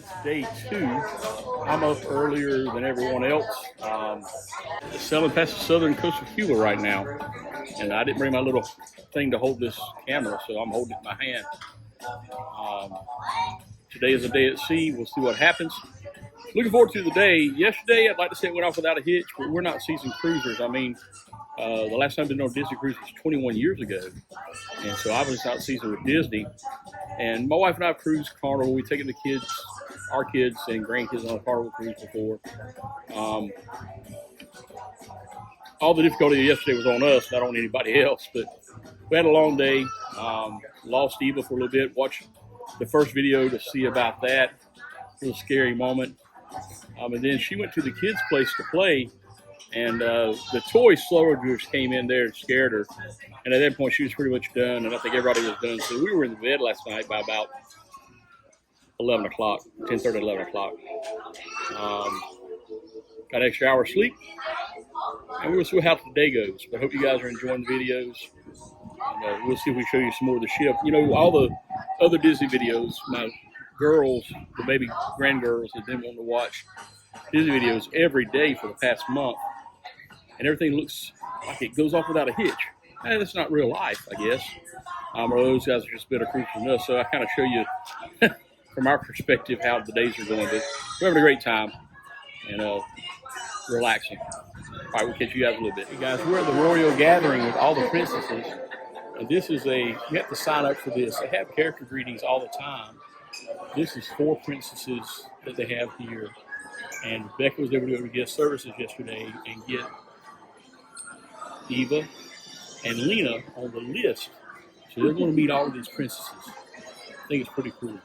It's day 2. I'm up earlier than everyone else. Sailing past the southern coast of Cuba right now. And I didn't bring my little thing to hold this camera, so I'm holding it in my hand. Today is a day at sea. We'll see what happens. Looking forward to the day. Yesterday, I'd like to say it went off without a hitch, but we're not seasoned cruisers. I mean, the last time I did no Disney cruise was 21 years ago. And so I was out seasoned with Disney. And my wife and I have cruised Carnival. We've taken the kids, our kids and grandkids on a Carnival cruise before. All the difficulty yesterday was on us, not on anybody else. But we had a long day. Lost Eva for a little bit. Watched the first video to see about that. A little scary moment. And then she went to the kids' place to play. And the toy soldiers came in there and scared her. And at that point, she was pretty much done. And I think everybody was done. So we were in the bed last night by about 11 o'clock, 10:30, 11 o'clock. Got an extra hour of sleep. And we'll see how the day goes. But I hope you guys are enjoying the videos. And we'll see if we show you some more of the ship. You know, all the other Disney videos, my girls, the baby grandgirls that didn't want to watch Disney videos every day for the past month. And everything looks like it goes off without a hitch. And that's not real life, I guess. Or those guys are just better cruisers than us. So I kind of show you from our perspective how the days are going. But we're having a great time and relaxing. All right, we'll catch you guys a little bit. Hey guys, we're at the Royal Gathering with all the princesses. And this is you have to sign up for this. They have character greetings all the time. This is 4 princesses that they have here. And Becca was able to go to guest services yesterday and get Eva and Lena on the list. So they're going to meet all of these princesses. I think it's pretty cool.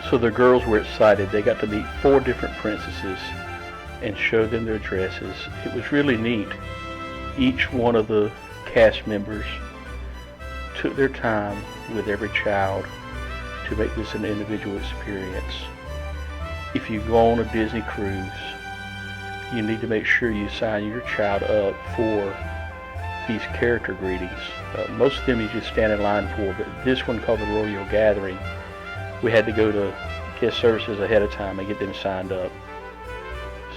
So the girls were excited. They got to meet 4 different princesses and show them their dresses. It was really neat. Each one of the cast members took their time with every child to make this an individual experience. If you go on a Disney cruise, you need to make sure you sign your child up for these character greetings. Most of them you just stand in line for, but this one called the Royal Gathering, we had to go to guest services ahead of time and get them signed up.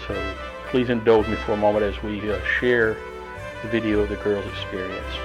So please indulge me for a moment as we share the video of the girls' experience.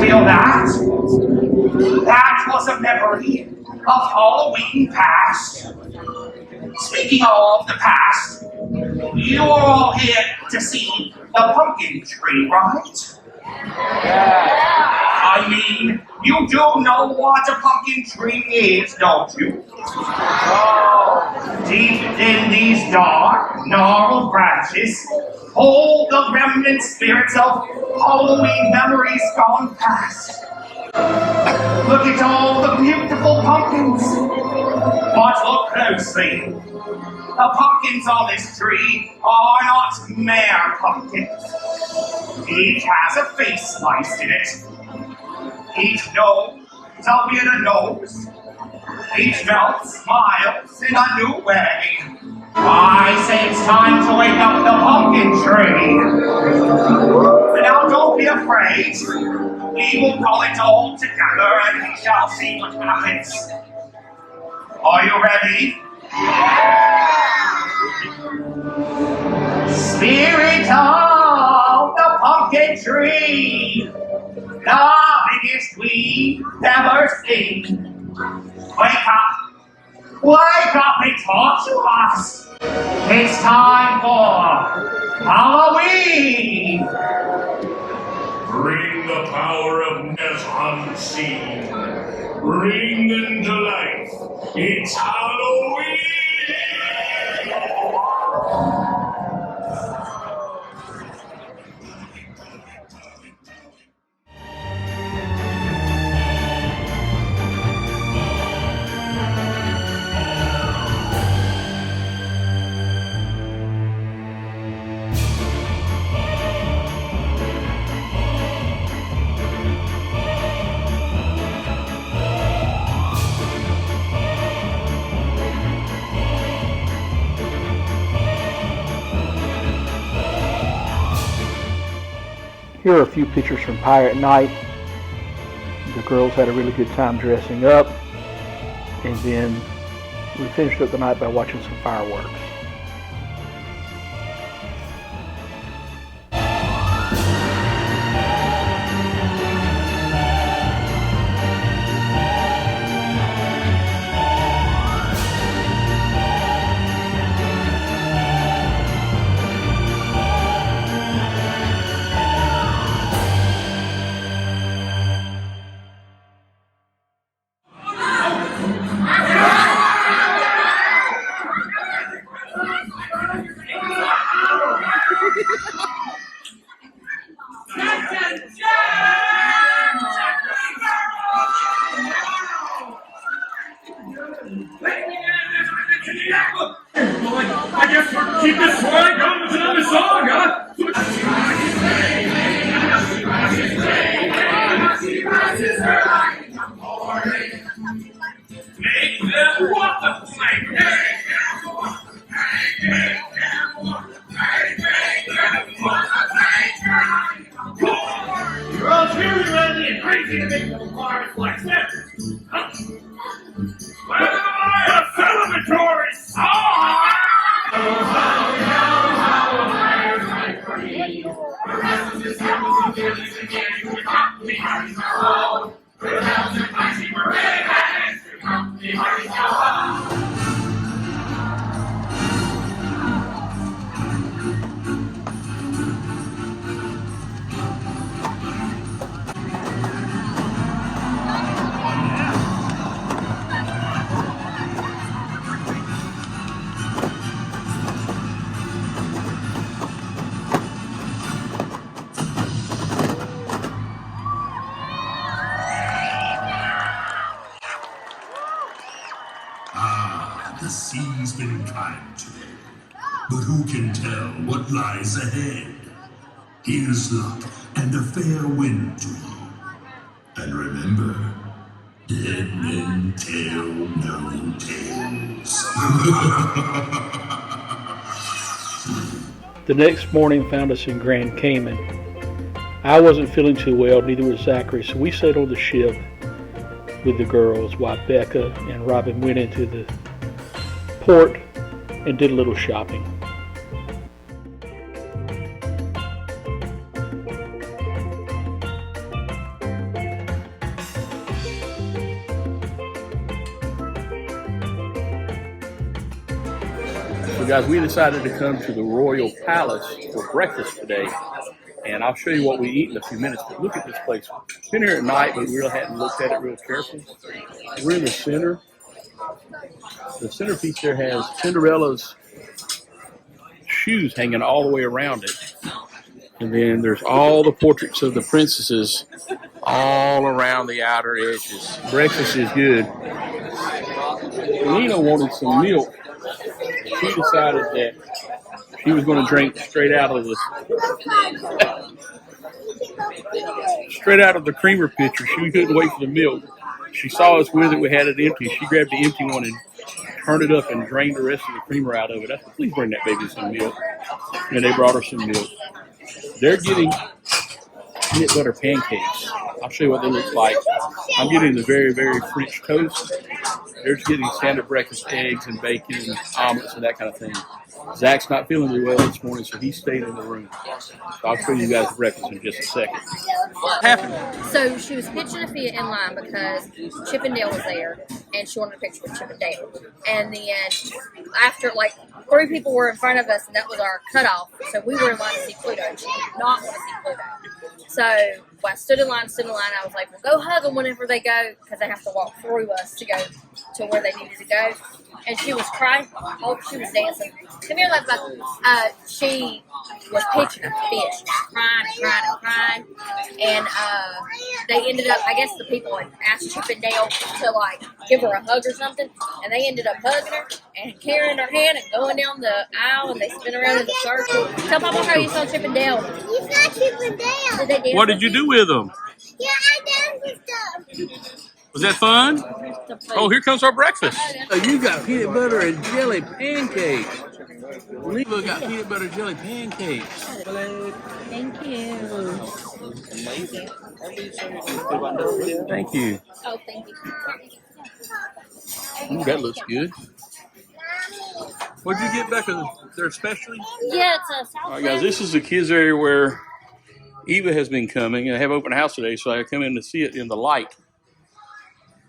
Feel that? That was a memory of Halloween past. Speaking of the past, you're all here to see the pumpkin tree, right? I mean, you do know what a pumpkin tree is, don't you? Deep in these dark, gnarled branches hold the remnant spirits of Halloween memories gone past. Look at all the beautiful pumpkins. But look closely. The pumpkins on this tree are not mere pumpkins. Each has a face sliced in it. Each nose, albeit a nose. Each mouth smiles in a new way. I say it's time to wake up the pumpkin tree. Now don't be afraid. We will call it all together and we shall see what happens. Are you ready? Spirit of the pumpkin tree, the biggest we've ever seen. Wake up and talk to us. It's time for Halloween. Bring the power of Ness unseen. Bring them to life. It's Halloween. Here are a few pictures from Pirate Night. The girls had a really good time dressing up, and then we finished up the night by watching some fireworks. I guess we'll keep this swag going with another song, huh? Make them walk the plank. You're all really ready and crazy to make the water flex there. A celebratory song! The sea's been kind today, but who can tell what lies ahead? Here's luck and a fair wind to you. And remember, dead men tell no tales. The next morning found us in Grand Cayman. I wasn't feeling too well, neither was Zachary, so we sat on the ship with the girls while Becca and Robin went into the port and did a little shopping. So guys, we decided to come to the Royal Palace for breakfast today, and I'll show you what we eat in a few minutes, but look at this place. We've been here at night, but we really hadn't looked at it real carefully. We're in the center. The centerpiece there has Cinderella's shoes hanging all the way around it. And then there's all the portraits of the princesses all around the outer edges. Breakfast is good. Lena wanted some milk. She decided that she was going to drink straight out of the creamer pitcher. She couldn't wait for the milk. She saw us with it. We had it empty. She grabbed the empty one and turned it up and drained the rest of the creamer out of it. I said, please bring that baby some milk. And they brought her some milk. They're getting peanut butter pancakes. I'll show you what they look like. I'm getting the very, very French toast. They're just getting standard breakfast eggs and bacon and omelets and that kind of thing. Zach's not feeling really well this morning, so he stayed in the room. So I'll show you guys the breakfast in just a second. What happened? So she was pitching a fit in line because Chip and Dale was there, and she wanted a picture with Chip and Dale. And then after, like, 3 people were in front of us, and that was our cutoff. So we were in line to see Pluto, and she did not want to see Pluto. So I stood in line. I was like, well, go hug them whenever they go, because they have to walk through us to go to where they needed to go. And she was crying. Oh, she was dancing. Come here, like, she was pitching a fit. She was crying. And they ended up, I guess the people like asked Chip and Dale to, like, give her a hug or something. And they ended up hugging her and carrying her hand and going down the aisle, and they spin around in the circle. Tell Papa how you saw Chip and Dale. You saw Chip and Dale. Did they dance? What did you do with them? Yeah, I danced with stuff. Was that fun? Oh, here comes our breakfast. Oh, you got peanut butter and jelly pancakes. Leva got peanut butter and jelly pancakes. Thank you. Thank you. Oh, thank you. Ooh, that looks good. What'd you get, Becca? Their specialty? Yeah, it's a South. All right, guys, this is the kids area where Eva has been coming, and I have open house today, so I come in to see it in the light.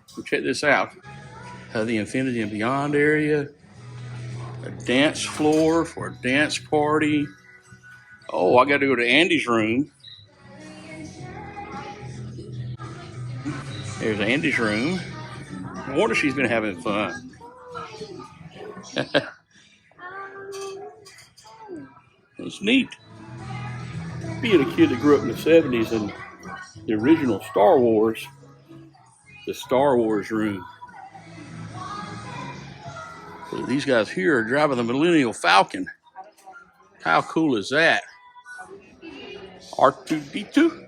So check this out. The Infinity and Beyond area, a dance floor for a dance party. Oh, I got to go to Andy's room. There's Andy's room. No wonder she's been having fun. It's neat. Being a kid that grew up in the 70s and the original Star Wars, the Star Wars room. So these guys here are driving the Millennium Falcon. How cool is that? R2-D2.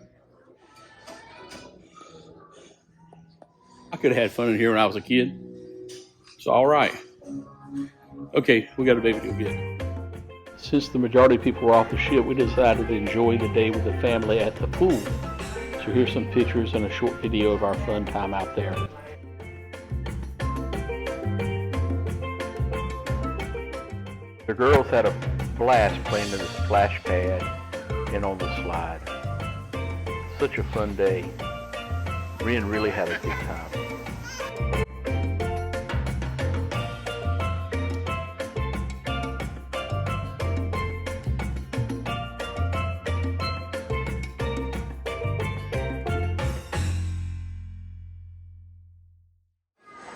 I could have had fun in here when I was a kid. It's all right. Okay, we got a baby to go get. Since the majority of people were off the ship, we decided to enjoy the day with the family at the pool. So here's some pictures and a short video of our fun time out there. The girls had a blast playing in the splash pad and on the slide. Such a fun day. Ren really had a good time.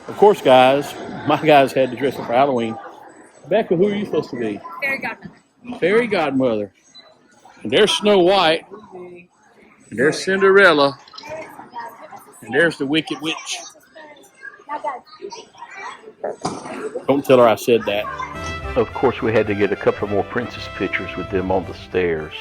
Of course, guys, my guys had to dress up for Halloween. Becca, who are you supposed to be? Fairy godmother. Fairy godmother. And there's Snow White. And there's Cinderella. And there's the Wicked Witch. Don't tell her I said that. Of course, we had to get a couple more princess pictures with them on the stairs.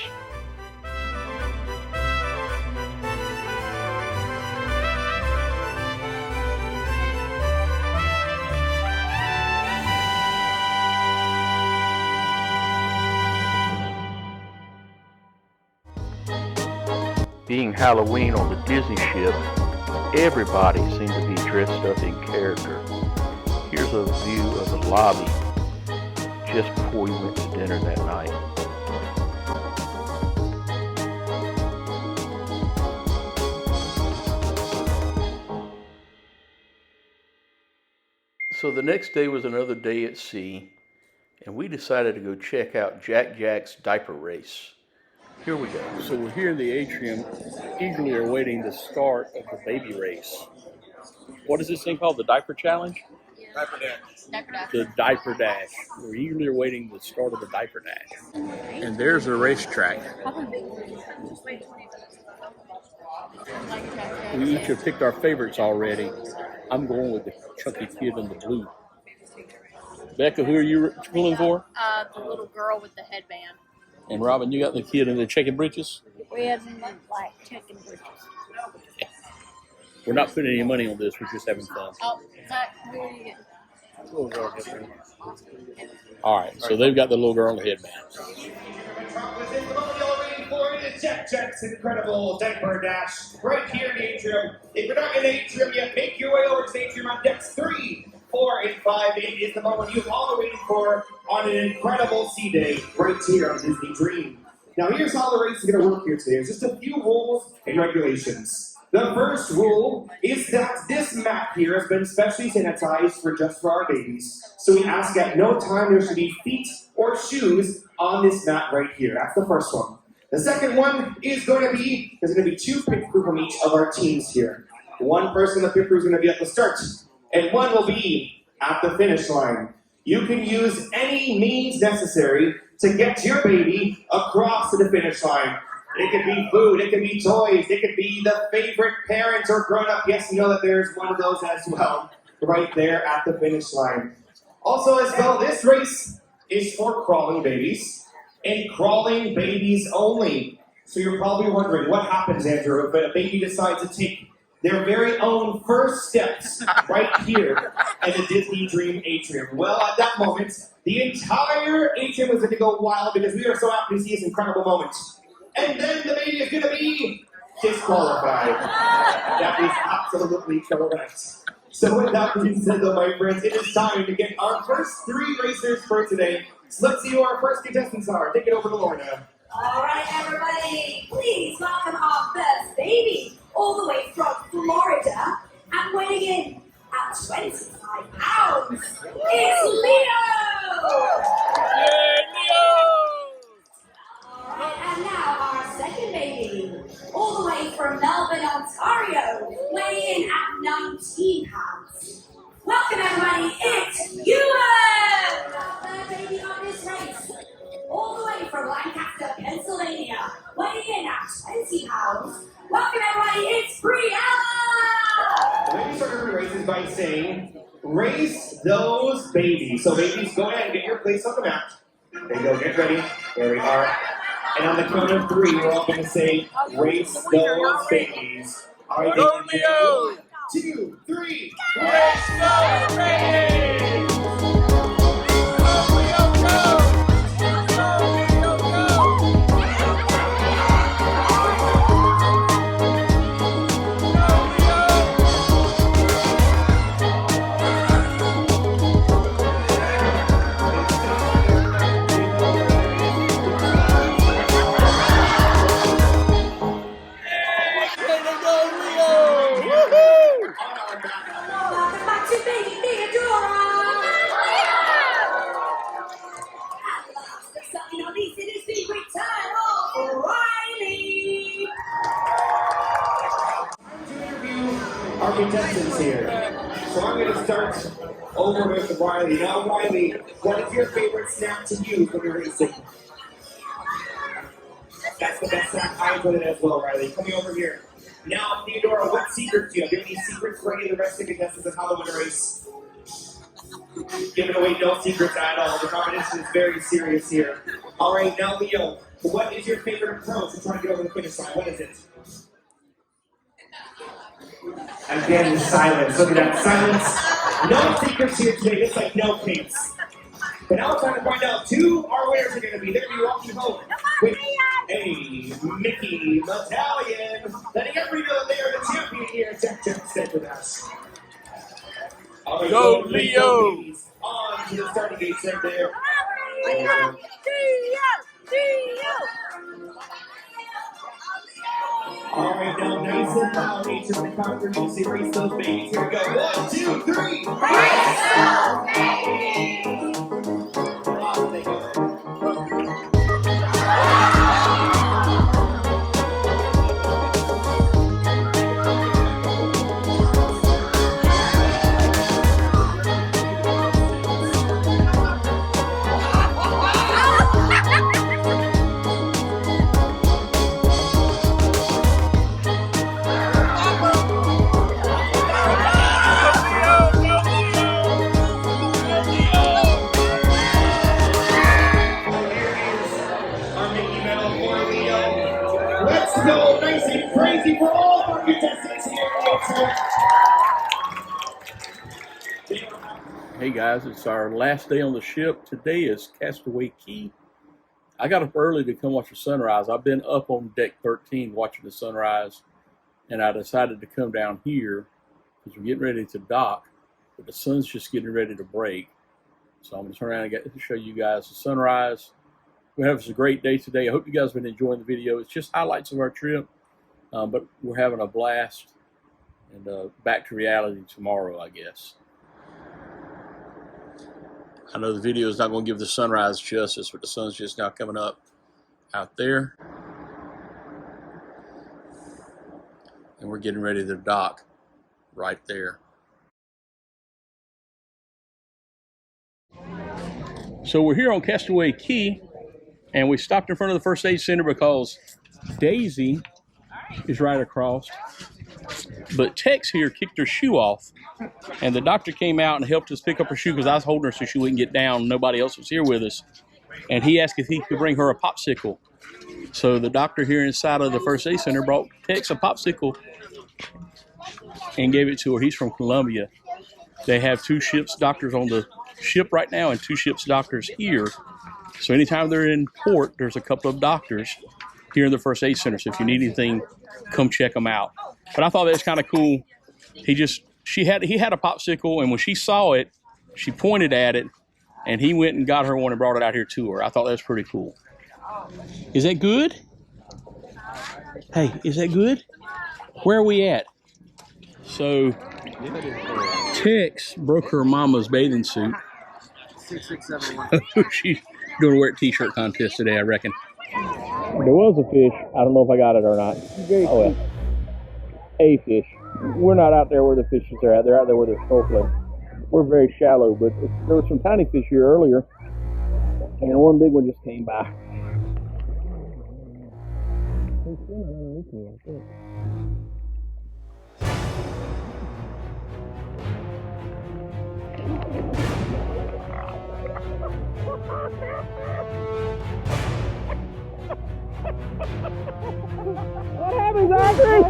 Being Halloween on the Disney ship, everybody seemed to be dressed up in character. Here's a view of the lobby just before we went to dinner that night. So the next day was another day at sea, and we decided to go check out Jack Jack's diaper race. Here we go. So we're here in the atrium, eagerly awaiting the start of the baby race. What is this thing called? The diaper challenge? Diaper dash. The diaper dash. We're eagerly awaiting the start of the diaper dash. And there's the racetrack. We each have picked our favorites already. I'm going with the chunky kid in the blue. Becca, who are you pulling for? The little girl with the headband. And Robin, you got the kid in the checkered breeches? Red and black checkered breeches. We're not putting any money on this. We're just having fun. Oh, Zach, who are you getting? All right, so they've got the little girl in the headband. Jack's incredible diaper dash right here in the atrium. If you're not in the atrium yet, make your way over to the atrium on decks 3, 4, and 5. It is the moment you've all waited for on an incredible sea day right here on Disney Dream. Now here's how the race is going to work here today. There's just a few rules and regulations. The first rule is that this mat here has been specially sanitized just for our babies. So we ask at no time there should be feet or shoes on this mat right here. That's the first one. The second one is going to be, there's going to be 2 pit crew from each of our teams here. One person in the pit crew is going to be at the start, and one will be at the finish line. You can use any means necessary to get your baby across to the finish line. It could be food, it could be toys, it could be the favorite parent or grown-up. Yes, you know that there's one of those as well, right there at the finish line. Also as well, this race is for crawling babies. And crawling babies only. So you're probably wondering, what happens, Andrew, if a baby decides to take their very own first steps right here in the Disney Dream atrium? Well, at that moment, the entire atrium is going to go wild because we are so happy to see this incredible moment. And then the baby is going to be disqualified. That is absolutely correct. So with that being said, though, my friends, it is time to get our first 3 racers for today. So let's see who our first contestants are. Take it over to Lorna. All right, everybody, please welcome our first baby, all the way from Florida, and weighing in at 25 pounds, it's Leo! Hey, Leo! All right, and now our second baby, all the way from Melbourne, Ontario, weighing in at 19 pounds. Welcome, everybody, it's Ewan! Our third baby on this race, all the way from Lancaster, Pennsylvania, weighing in at 20 pounds. Welcome, everybody, it's Briella! The way we start every race is by saying, race those babies. So babies, go ahead and get your place on the mat. There you go, get ready. There we are. And on the count of 3, we're all going to say, race those babies. All right, Go, Leo! 1, 2, 3. Race those babies! Our contestants here. So I'm going to start over with Riley. Now, Riley, what is your favorite snack to use when you're racing? That's the best snack. I enjoyed it as well, Riley. Coming over here. Now, Theodora, what secrets do you have? Do you have any secrets for any of the rest of the contestants of how to win a race? Giving away no secrets at all. The competition is very serious here. All right, now, Leo, what is your favorite approach to trying to get over the finish line? What is it? Again, silence. Look at that silence. No secrets here today, just like no cakes. But now it's time to find out who our winners are going to be. They're going to be walking home with a Mickey medallion. Letting everybody know that they are the champion here. Jack said with us. All right, Go, Leo! On to the starting gates right there. All right, now nice and loud. Each of the conquerors will say race those babies. Here we go. 1, 2, 3. Race those babies. Off they go. Go nice and crazy for all of our contestants here. Hey guys, it's our last day on the ship. Today is Castaway Cay. I got up early to come watch the sunrise. I've been up on deck 13 watching the sunrise, and I decided to come down here because we're getting ready to dock, but the sun's just getting ready to break. So I'm going to turn around and get to show you guys the sunrise. We're having a great day today. I hope you guys have been enjoying the video. It's just highlights of our trip, but we're having a blast, and back to reality tomorrow, I guess. I know the video is not going to give the sunrise justice, but the sun's just now coming up out there. And we're getting ready to dock right there. So we're here on Castaway Cay, and we stopped in front of the First Aid Center because Daisy is right across. But Tex here kicked her shoe off, and the doctor came out and helped us pick up her shoe because I was holding her so she wouldn't get down. Nobody else was here with us. And he asked if he could bring her a popsicle. So the doctor here inside of the First Aid Center brought Tex a popsicle and gave it to her. He's from Colombia. They have 2 ship's doctors on the ship right now and 2 ship's doctors here. So anytime they're in port, there's a couple of doctors here in the First Aid Center. So if you need anything, come check them out. But I thought that was kind of cool. He had a popsicle, and when she saw it, she pointed at it, and he went and got her one and brought it out here to her. I thought that was pretty cool. Is that good? Hey, is that good? Where are we at? So Tex broke her mama's bathing suit. 667. She's going to wear a t-shirt contest today, I reckon. There was a fish. I don't know if I got it or not. Oh, well. A fish. We're not out there where the fishes are at. They're out there where they're snorkeling. We're very shallow, but there were some tiny fish here earlier, and one big one just came by. What happened, Zachary?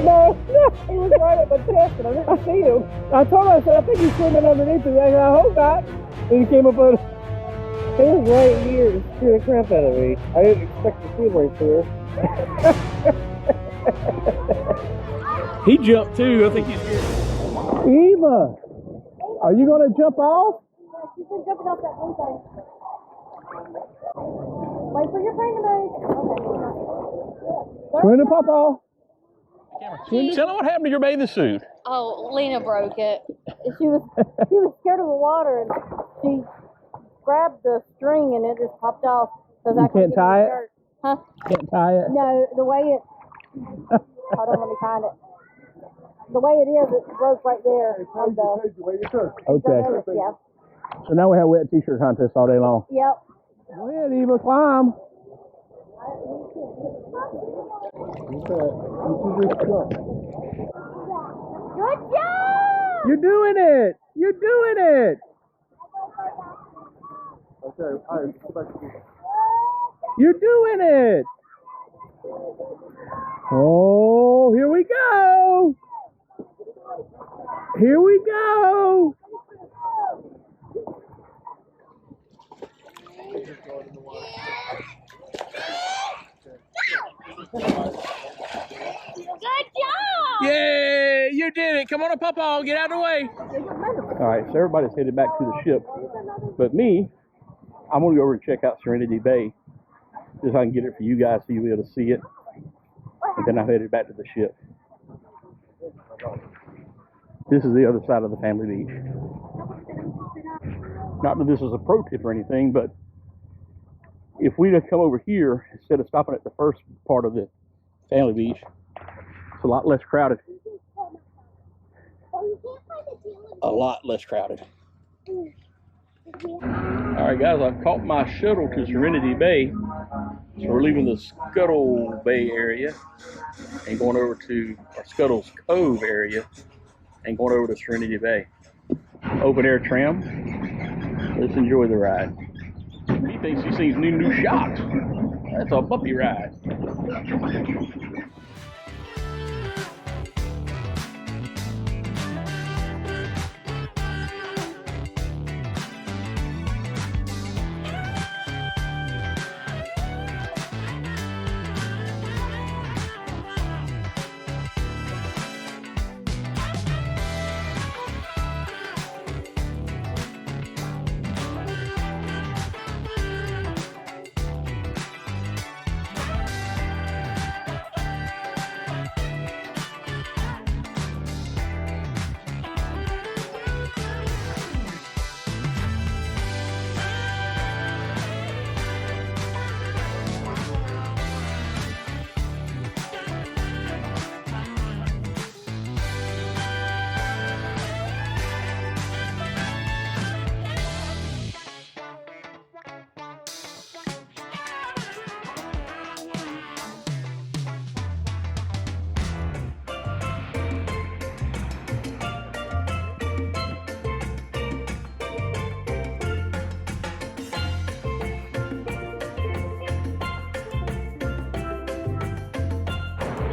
No, he was right at my chest, and I didn't see him. I told him, I said, I think he's swimming underneath me. I hope not. And he came up on. He was right here. It scared the crap out of me. I didn't expect to see him right there. He jumped too. I think he's scared. Eva, are you going to jump off? Yeah, she's been jumping off that blue thing. Wait for your plane to move. Okay. Swim to Papa. Tell her what happened to your bathing suit. Oh, Lena broke it. She was scared of the water, and she grabbed the string and it just popped off. So You can't tie it? Huh? Can't tie it? No, the way it. Hold on, let me find it. The way it is, it broke right there. On the, Okay. yeah. So now we have wet t-shirt contest all day long. Yep. Go ahead, Eva, climb. Good job! You're doing it! You're doing it! Okay, all right, go back to you. You're doing it! Oh, here we go! Here we go! Good job! Yay! You did it! Come on up, Papa! Get out of the way! Alright, so everybody's headed back to the ship. But me, I'm going to go over and check out Serenity Bay. Just so I can get it for you guys so you'll be able to see it. And then I'm headed back to the ship. This is the other side of the family beach. Not that this is a pro tip or anything, but if we'd have come over here instead of stopping at the first part of the family beach, it's a lot less crowded. A lot less crowded. Alright guys, I've caught my shuttle to Serenity Bay. So we're leaving the Scuttle Bay area and going over to Scuttle's Cove area and going over to Serenity Bay. Open air tram. Let's enjoy the ride. He thinks he sees new shocks. That's a bumpy ride.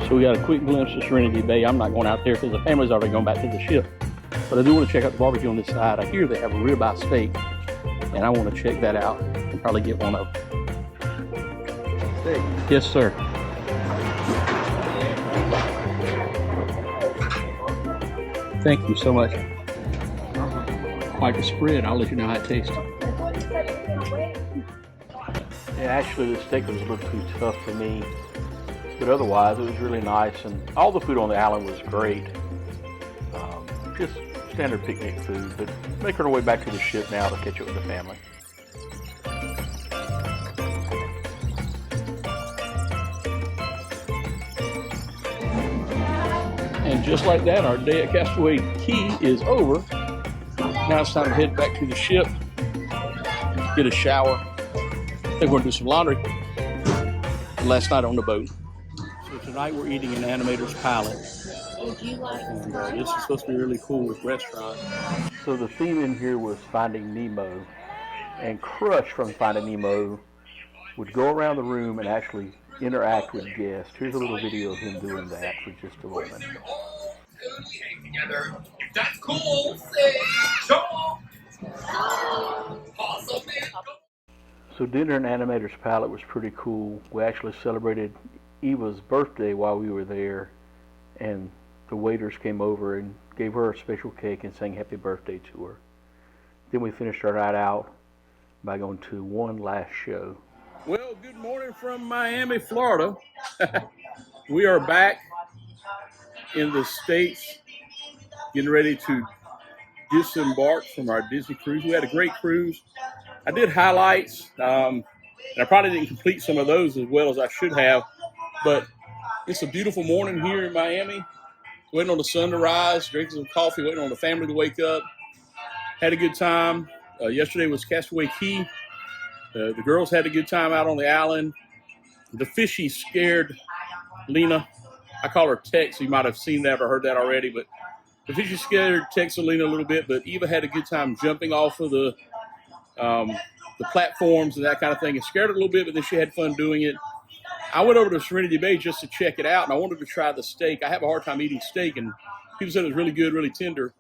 So we got a quick glimpse of Serenity Bay. I'm not going out there because the family's already gone back to the ship. But I do want to check out the barbecue on this side. I hear they have a ribeye steak, and I want to check that out and probably get one of them. Steak? Yes, sir. Thank you so much. Quite the spread. I'll let you know how it tastes. Yeah, actually the steak was a little too tough for me, but otherwise it was really nice, and all the food on the island was great. Just standard picnic food, but making our way back to the ship now to catch up with the family. And just like that, our day at Castaway Cay is over. Now it's time to head back to the ship, get a shower. I think we're going to do some laundry. Last night on the boat. So tonight we're eating an animator's palette. And this is supposed to be a really cool restaurant. So the theme in here was Finding Nemo, and Crush from Finding Nemo would go around the room and actually interact with guests. Here's a little video of him doing that for just a moment. That's cool. Show So dinner and animator's palette was pretty cool. We actually celebrated Eva's birthday while we were there, and the waiters came over and gave her a special cake and sang happy birthday to her. Then we finished our night out by going to one last show. Well, good morning from Miami, Florida. We are back in the States, getting ready to disembark from our Disney cruise. We had a great cruise. I did highlights, and I probably didn't complete some of those as well as I should have, but it's a beautiful morning here in Miami. Waiting on the sun to rise, drinking some coffee, waiting on the family to wake up. Had a good time. Yesterday was Castaway Cay. The girls had a good time out on the island. The fishy scared Lena. I call her Tex. You might have seen that or heard that already, but the fishy scared Tex-a-Lena a little bit, but Eva had a good time jumping off of the platforms and that kind of thing. It scared her a little bit, but then she had fun doing it. I went over to Serenity Bay just to check it out, and I wanted to try the steak. I have a hard time eating steak, and people said it was really good, really tender.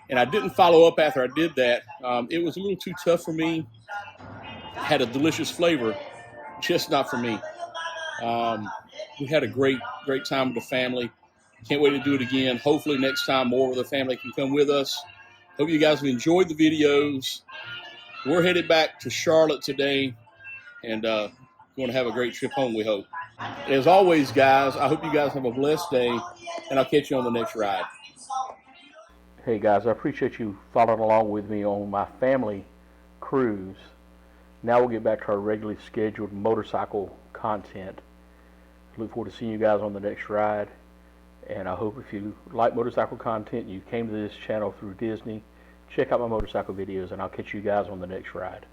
And I didn't follow up after I did that. It was a little too tough for me. Had a delicious flavor, just not for me. We had a great time with the family. Can't wait to do it again. Hopefully next time more of the family can come with us. Hope you guys have enjoyed the videos. We're headed back to Charlotte today, and going to have a great trip home, we hope. As always, guys, I hope you guys have a blessed day, and I'll catch you on the next ride. Hey guys, I appreciate you following along with me on my family cruise. Now we'll get back to our regularly scheduled motorcycle content. Look forward to seeing you guys on the next ride. And I hope if you like motorcycle content, you came to this channel through Disney, check out my motorcycle videos, and I'll catch you guys on the next ride.